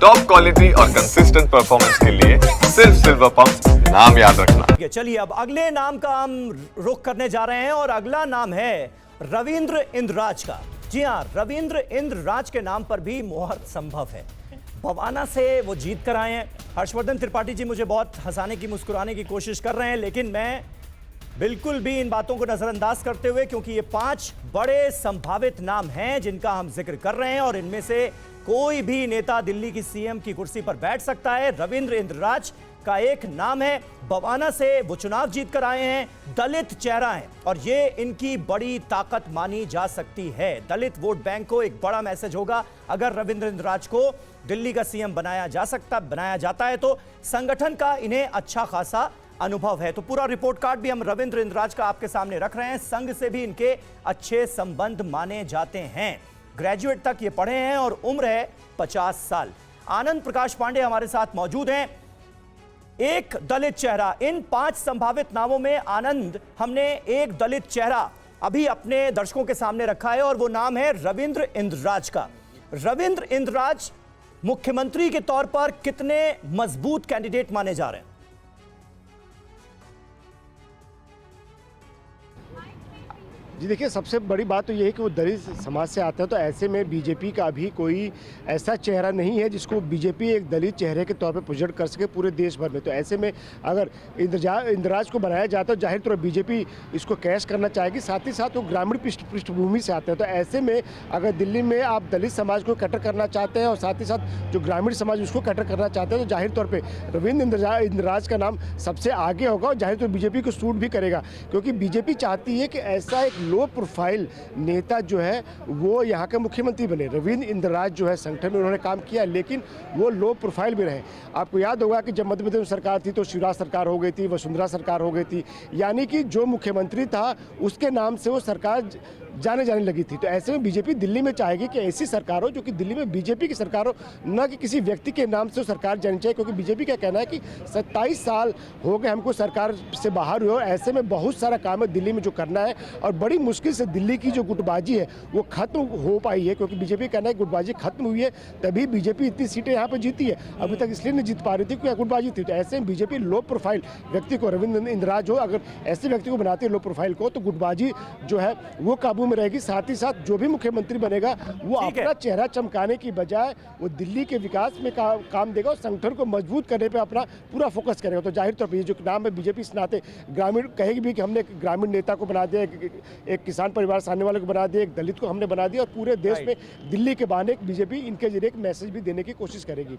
Top quality और consistent performance के लिए सिर्फ सिल्वर पंप नाम याद रखना। चलिए अब अगले नाम का हम रुख करने जा रहे हैं और अगला नाम है रविंद्र इंद्रराज का। जी हां, रविंद्र इंद्रराज के नाम पर भी मोहर संभव है। बवाना से वो जीत कर आए हैं। हर्षवर्धन त्रिपाठी जी मुझे बहुत हंसाने की मुस्कुराने की कोशिश कर रहे हैं, लेकिन मैं बिल्कुल भी इन बातों को नजरअंदाज करते हुए, क्योंकि ये 5 बड़े संभावित नाम हैं जिनका हम जिक्र कर रहे हैं और इनमें से कोई भी नेता दिल्ली की सीएम की कुर्सी पर बैठ सकता है। रविंद्र इंद्रराज का एक नाम है, बवाना से वो चुनाव जीत कर आए हैं, दलित चेहरा है और ये इनकी बड़ी ताकत मानी जा सकती है। दलित वोट बैंक को एक बड़ा मैसेज होगा अगर रविंद्र इंद्रराज को दिल्ली का सीएम बनाया जाता है तो संगठन का इन्हें अच्छा खासा अनुभव है। तो पूरा रिपोर्ट कार्ड भी हम रविंद्र इंद्रराज का आपके सामने रख रहे हैं। संघ से भी इनके अच्छे संबंध माने जाते हैं। ग्रेजुएट तक ये पढ़े हैं और उम्र है 50 साल। आनंद प्रकाश पांडे हमारे साथ मौजूद हैं। एक दलित चेहरा, इन 5 संभावित नामों में आनंद, हमने एक दलित चेहरा अभी अपने दर्शकों के सामने रखा है और वो नाम है रविंद्र इंद्रराज का। रविंद्र इंद्रराज मुख्यमंत्री के तौर पर कितने मजबूत कैंडिडेट माने जा रहे हैं? जी देखिए, सबसे बड़ी बात तो ये है कि वो दलित समाज से आते हैं, तो ऐसे में बीजेपी का भी कोई ऐसा चेहरा नहीं है जिसको बीजेपी एक दलित चेहरे के तौर पे प्रोजेक्ट कर सके पूरे देश भर में। तो ऐसे में अगर इंद्रराज को बनाया जाता है, जाहिर तौर पर बीजेपी इसको कैश करना चाहेगी। साथ ही साथ वो ग्रामीण पृष्ठभूमि से आते हैं, तो ऐसे में अगर दिल्ली में आप दलित समाज को कटर करना चाहते हैं और साथ ही साथ जो ग्रामीण समाज उसको कटर करना चाहते हैं, तो जाहिर तौर पर रविंद्र इंद्रराज का नाम सबसे आगे होगा और जाहिर तौर बीजेपी को सूट भी करेगा, क्योंकि बीजेपी चाहती है कि ऐसा एक लो प्रोफाइल नेता जो है वो यहाँ के मुख्यमंत्री बने। रविंद्र इंद्रराज जो है संगठन में उन्होंने काम किया, लेकिन वो लो प्रोफाइल भी रहे। आपको याद होगा कि जब मध्य प्रदेश में सरकार थी तो शिवराज सरकार हो गई थी, वसुंधरा सरकार हो गई थी, यानी कि जो मुख्यमंत्री था उसके नाम से वो सरकार जाने लगी थी। तो ऐसे में बीजेपी दिल्ली में चाहेगी कि ऐसी सरकार हो जो कि दिल्ली में बीजेपी की सरकार हो, न कि किसी व्यक्ति के नाम से वो सरकार जानी चाहिए, क्योंकि बीजेपी का कहना है कि 27 साल हो गए हमको सरकार से बाहर हुए। ऐसे में बहुत सारा काम है दिल्ली में जो करना है और बड़ी मुश्किल से दिल्ली की जो गुटबाजी है वो खत्म हो पाई है, क्योंकि बीजेपी कहना है गुटबाजी खत्म हुई है तभी बीजेपी इतनी सीटें यहाँ पर जीती है। अभी तक इसलिए नहीं जीत पा रही थी क्योंकि गुटबाजी थी। तो ऐसे में बीजेपी लो प्रोफाइल व्यक्ति को, रविंद्र इंद्रराज हो, अगर ऐसे व्यक्ति को बनाती है लो प्रोफाइल को, तो गुटबाजी जो है वो काबू में रहेगी। साथ ही साथ जो भी मुख्यमंत्री बनेगा वो अपना चेहरा चमकाने की बजाय वो दिल्ली के विकास में काम देगा और संगठन को मजबूत करने पे अपना पूरा फोकस करेगा। तो जाहिर तौर पर ये जो नाम है बीजेपी इस नाते ग्रामीण कहेगी भी कि हमने एक ग्रामीण नेता को बना दिया, एक किसान परिवार से आने वाले को बना दिया, एक दलित को हमने बना दिया और पूरे देश में दिल्ली के बहाने बीजेपी इनके जरिए एक मैसेज भी देने की कोशिश करेगी।